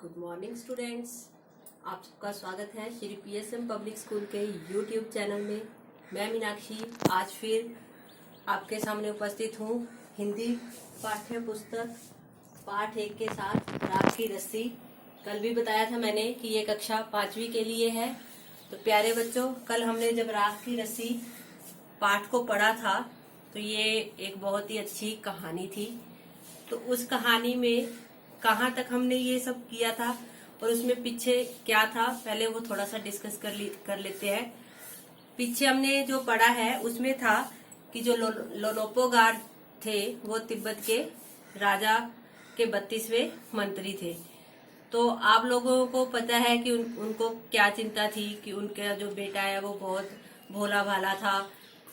Good morning students. आप सबका स्वागत है श्री पीएसएम पब्लिक स्कूल के यूट्यूब चैनल में। मैं मीनाक्षी आज फिर आपके सामने उपस्थित हूँ हिंदी पाठ्य पुस्तक पाठ 1 के साथ राख की रस्सी। कल भी बताया था मैंने कि ये कक्षा 5वीं के लिए है। तो प्यारे बच्चों, कल हमने जब राख की रस्सी पाठ को पढ़ा था तो ये एक बहुत ही अच्छी कहानी थी। तो उस कहानी में कहाँ तक हमने ये सब किया था और उसमें पीछे क्या था, पहले वो थोड़ा सा डिस्कस कर लेते हैं। पीछे हमने जो पढ़ा है उसमें था कि जो लोनोपोगार थे वो तिब्बत के राजा के 32वें मंत्री थे। तो आप लोगों को पता है कि उनको क्या चिंता थी कि उनका जो बेटा है वो बहुत भोला भाला था,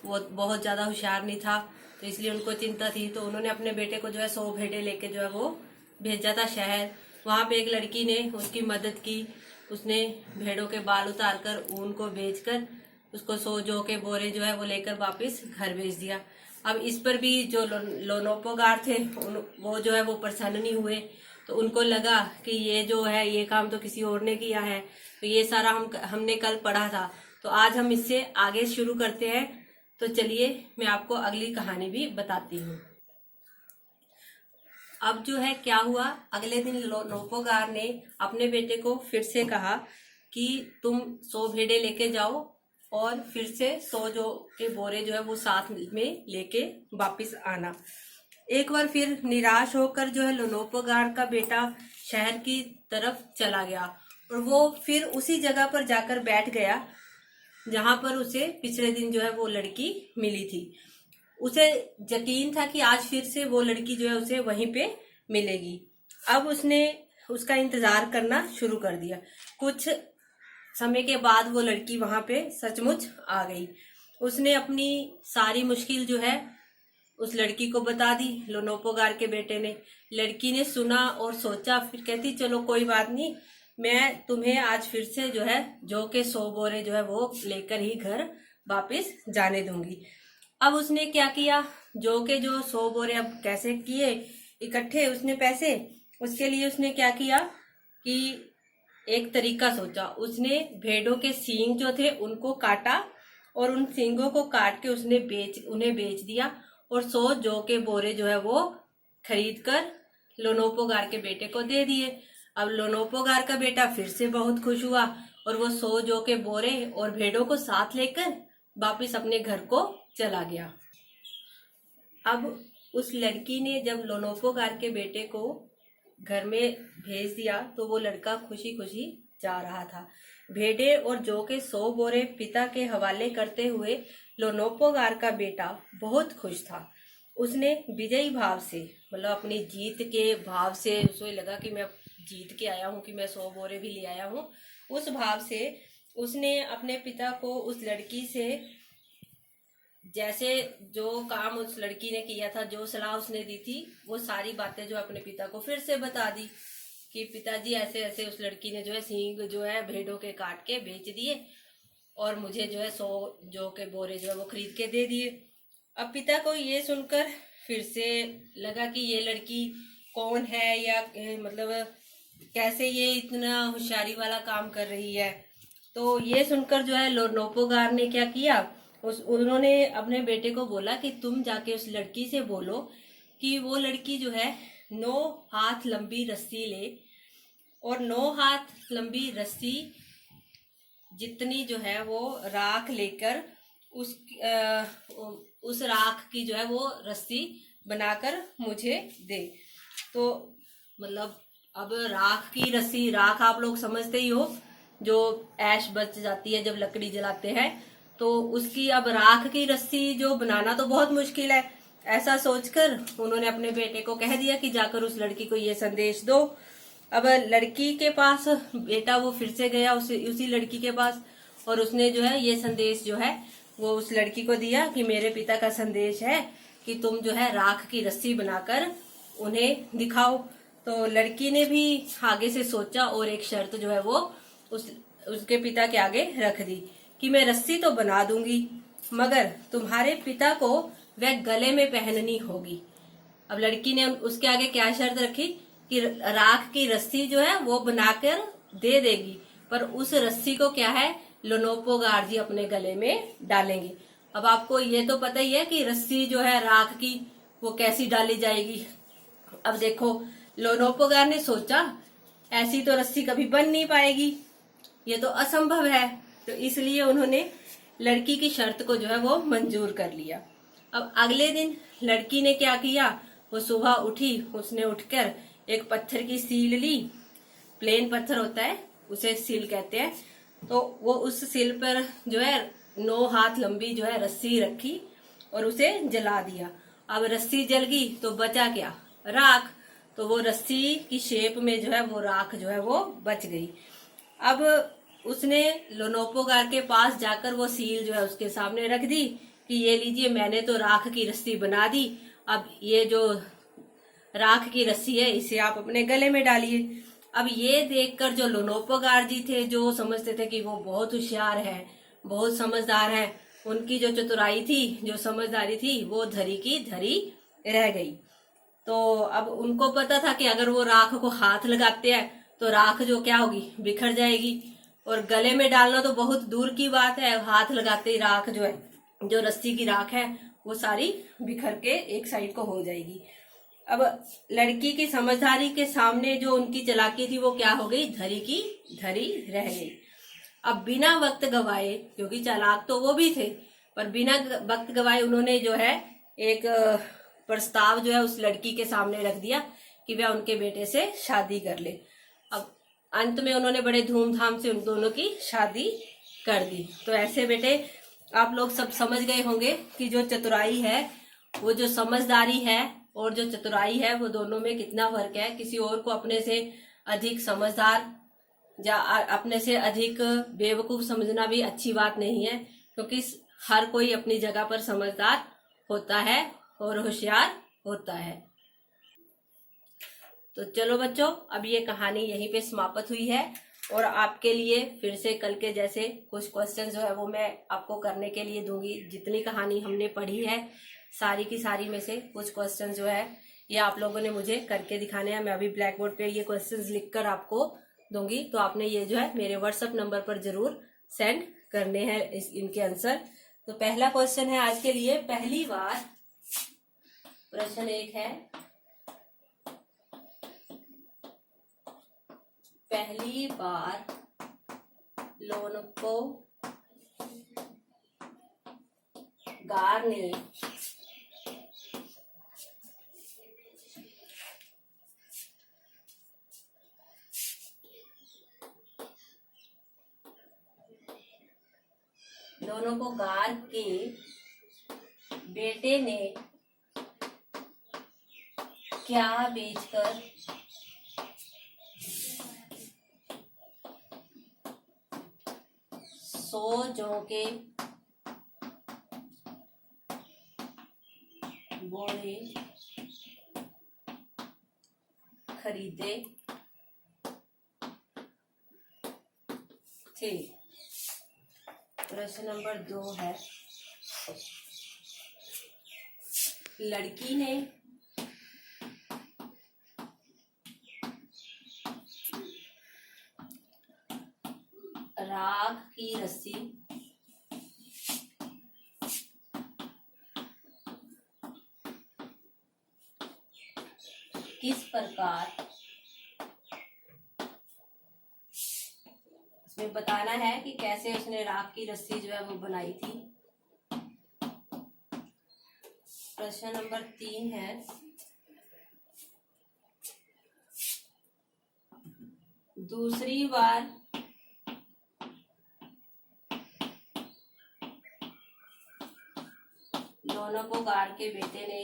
वो बहुत ज्यादा होशियार नहीं था, तो इसलिए उनको चिंता थी। तो उन्होंने अपने बेटे को जो है 100 भेड़े लेके जो है वो भेजा था शहर। वहां पे एक लड़की ने उसकी मदद की। उसने भेड़ों के बाल उतारकर ऊन को बेचकर उसको 100 जौ के बोरे जो है वो लेकर वापस घर भेज दिया। अब इस पर भी जो लोनोपोगार थे वो जो है वो प्रसन्न नहीं हुए। तो उनको लगा कि ये जो है ये काम तो किसी और ने किया है। तो ये सारा हमने कल पढ़ा था। तो आज हम इससे आगे शुरू करते हैं। तो चलिए मैं आपको अगली कहानी भी बताती हूँ। अब जो है क्या हुआ, अगले दिन लोनोपोगार ने अपने बेटे को फिर से कहा कि तुम 100 भेड़े लेके जाओ और फिर से 100 जौ के बोरे जो है वो साथ में लेके वापिस आना। एक बार फिर निराश होकर जो है लोनोपोगार का बेटा शहर की तरफ चला गया और वो फिर उसी जगह पर जाकर बैठ गया जहां पर उसे पिछले दिन जो है वो लड़की मिली थी। उसे यकीन था कि आज फिर से वो लड़की जो है उसे वहीं पे मिलेगी। अब उसने उसका इंतजार करना शुरू कर दिया। कुछ समय के बाद वो लड़की वहां पे सचमुच आ गई। उसने अपनी सारी मुश्किल जो है उस लड़की को बता दी। लोनोपोगार के बेटे ने, लड़की ने सुना और सोचा, फिर कहती चलो कोई बात नहीं, मैं तुम्हें आज फिर से जो है जौ के 100 बोरे जो है वो लेकर ही घर वापस जाने दूंगी। अब उसने क्या किया, जौ के जो 100 बोरे अब कैसे किए इकट्ठे उसने पैसे, उसके लिए उसने क्या किया कि एक तरीका सोचा। उसने भेड़ों के सींग जो थे उनको काटा और उन सींगों को काट के उसने उन्हें बेच दिया और 100 जौ के बोरे जो है वो खरीद कर लोनोपोगार के बेटे को दे दिए। अब लोनोपोगार का बेटा फिर से बहुत खुश हुआ और वो 100 जौ के बोरे और भेड़ों को साथ लेकर वापिस अपने घर को चला गया। अब उस लड़की ने जब लोनोपोगार के बेटे को घर में भेज दिया तो वो लड़का खुशी खुशी जा रहा था। भेड़े और जौ के 100 बोरे पिता के हवाले करते हुए लोनोपोगार का बेटा बहुत खुश था। उसने विजयी भाव से, मतलब अपनी जीत के भाव से, उसे लगा कि मैं जीत के आया हूँ, कि मैं 100 बोरे भी ले आया हूँ, उस भाव से उसने अपने पिता को उस लड़की से जैसे जो काम उस लड़की ने किया था, जो सलाह उसने दी थी, वो सारी बातें जो अपने पिता को फिर से बता दी कि पिताजी ऐसे ऐसे उस लड़की ने जो है सींग जो है भेड़ों के काट के बेच दिए और मुझे जो है 100 जौ के बोरे जो है वो खरीद के दे दिए। अब पिता को ये सुनकर फिर से लगा कि ये लड़की कौन है, या मतलब कैसे ये इतना होशियारी वाला काम कर रही है। तो ये सुनकर जो है लोनोपोगार ने क्या किया, उन्होंने अपने बेटे को बोला कि तुम जाके उस लड़की से बोलो कि वो लड़की जो है 9 हाथ लंबी रस्सी ले और 9 हाथ लंबी रस्सी जितनी जो है वो राख लेकर उस राख की जो है वो रस्सी बनाकर मुझे दे। तो मतलब अब राख की रस्सी, राख आप लोग समझते ही हो, जो ऐश बच जाती है जब लकड़ी जलाते हैं, तो उसकी अब राख की रस्सी जो बनाना तो बहुत मुश्किल है। ऐसा सोचकर उन्होंने अपने बेटे को कह दिया कि जाकर उस लड़की को ये संदेश दो। अब लड़की के पास बेटा वो फिर से गया उसी लड़की के पास और उसने जो है ये संदेश जो है वो उस लड़की को दिया कि मेरे पिता का संदेश है कि तुम जो है राख की रस्सी बनाकर उन्हें दिखाओ। तो लड़की ने भी आगे से सोचा और एक शर्त जो है वो उसके पिता के आगे रख दी कि मैं रस्सी तो बना दूंगी मगर तुम्हारे पिता को वह गले में पहननी होगी। अब लड़की ने उसके आगे क्या शर्त रखी कि राख की रस्सी जो है वो बनाकर दे देगी, पर उस रस्सी को क्या है, लोनोपोगार जी अपने गले में डालेंगे। अब आपको ये तो पता ही है कि रस्सी जो है राख की वो कैसी डाली जाएगी। अब देखो, लोनोपोगार ने सोचा ऐसी तो रस्सी कभी बन नहीं पाएगी, ये तो असंभव है। तो इसलिए उन्होंने लड़की की शर्त को जो है वो मंजूर कर लिया। अब अगले दिन लड़की ने क्या किया, वो सुबह उठी, उसने उठकर एक पत्थर की सील ली, प्लेन पत्थर होता है उसे सील कहते हैं, तो वो उस सील पर जो है 9 हाथ लंबी जो है रस्सी रखी और उसे जला दिया। अब रस्सी जल गई तो बचा क्या, राख। तो वो रस्सी की शेप में जो है वो राख जो है वो बच गई। अब उसने लोनोपोगार के पास जाकर वो सील जो है उसके सामने रख दी कि ये लीजिए, मैंने तो राख की रस्सी बना दी, अब ये जो राख की रस्सी है इसे आप अपने गले में डालिए। अब ये देखकर जो लोनोपोगार जी थे, जो समझते थे कि वो बहुत होशियार है, बहुत समझदार है, उनकी जो चतुराई थी, जो समझदारी थी, वो धरी की धरी रह गई। तो अब उनको पता था कि अगर वो राख को हाथ लगाते हैं तो राख जो क्या होगी, बिखर जाएगी, और गले में डालना तो बहुत दूर की बात है, हाथ लगाते ही राख जो है, जो रस्सी की राख है वो सारी बिखर के एक साइड को हो जाएगी। अब लड़की की समझदारी के सामने जो उनकी चालाकी थी वो क्या हो गई, धरी की धरी रह गई। अब बिना वक्त गवाए, क्योंकि चालाक तो वो भी थे, पर बिना वक्त गवाए उन्होंने जो है एक प्रस्ताव जो है उस लड़की के सामने रख दिया कि वह उनके बेटे से शादी कर ले। अब अंत में उन्होंने बड़े धूमधाम से उन दोनों की शादी कर दी। तो ऐसे बेटे आप लोग सब समझ गए होंगे कि जो चतुराई है, वो जो समझदारी है और जो चतुराई है, वो दोनों में कितना फर्क है। किसी और को अपने से अधिक समझदार या अपने से अधिक बेवकूफ समझना भी अच्छी बात नहीं है, क्योंकि हर कोई अपनी जगह पर समझदार होता है और होशियार होता है। तो चलो बच्चों, अब ये कहानी यहीं पे समाप्त हुई है, और आपके लिए फिर से कल के जैसे कुछ क्वेश्चन जो है वो मैं आपको करने के लिए दूंगी। जितनी कहानी हमने पढ़ी है सारी की सारी में से कुछ क्वेश्चन जो है ये आप लोगों ने मुझे करके दिखाने हैं। मैं अभी ब्लैक बोर्ड पे ये क्वेश्चंस लिखकर आपको दूंगी, तो आपने ये जो है मेरे व्हाट्सएप नंबर पर जरूर सेंड करने हैं इनके आंसर। तो पहला क्वेश्चन है आज के लिए, पहली बार प्रश्न 1 है, पहली बार लोनोपोगार ने लोनोपोगार के बेटे ने क्या बेचकर जौ के बोरे खरीदे थे। प्रश्न नंबर 2 है, लड़की ने राख की रस्सी किस प्रकार, इसमें बताना है कि कैसे उसने राख की रस्सी जो है वो बनाई थी। प्रश्न नंबर 3 है, दूसरी बार लोनोपोगार के बेटे ने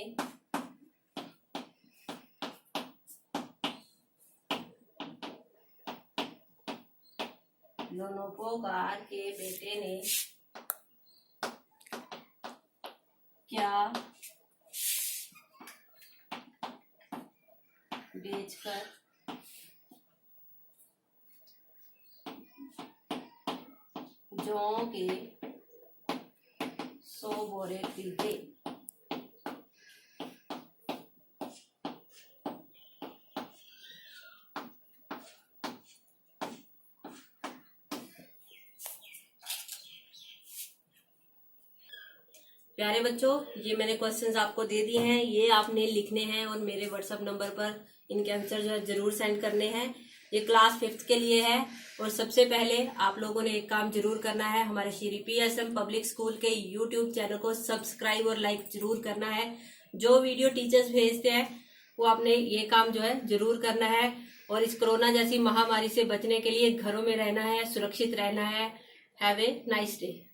क्या बेचकर जौ के 100 बोरे खरीदे। प्यारे बच्चों, ये मैंने क्वेश्चंस आपको दे दिए हैं, ये आपने लिखने हैं और मेरे व्हाट्सएप नंबर पर इनके आंसर जो है जरूर सेंड करने हैं। ये क्लास 5th के लिए है। और सबसे पहले आप लोगों ने एक काम जरूर करना है, हमारे श्री PSM पब्लिक स्कूल के यूट्यूब चैनल को सब्सक्राइब और लाइक जरूर करना है। जो वीडियो टीचर्स भेजते हैं वो आपने ये काम जो है जरूर करना है। और इस कोरोना जैसी महामारी से बचने के लिए घरों में रहना है, सुरक्षित रहना है। Have a nice day.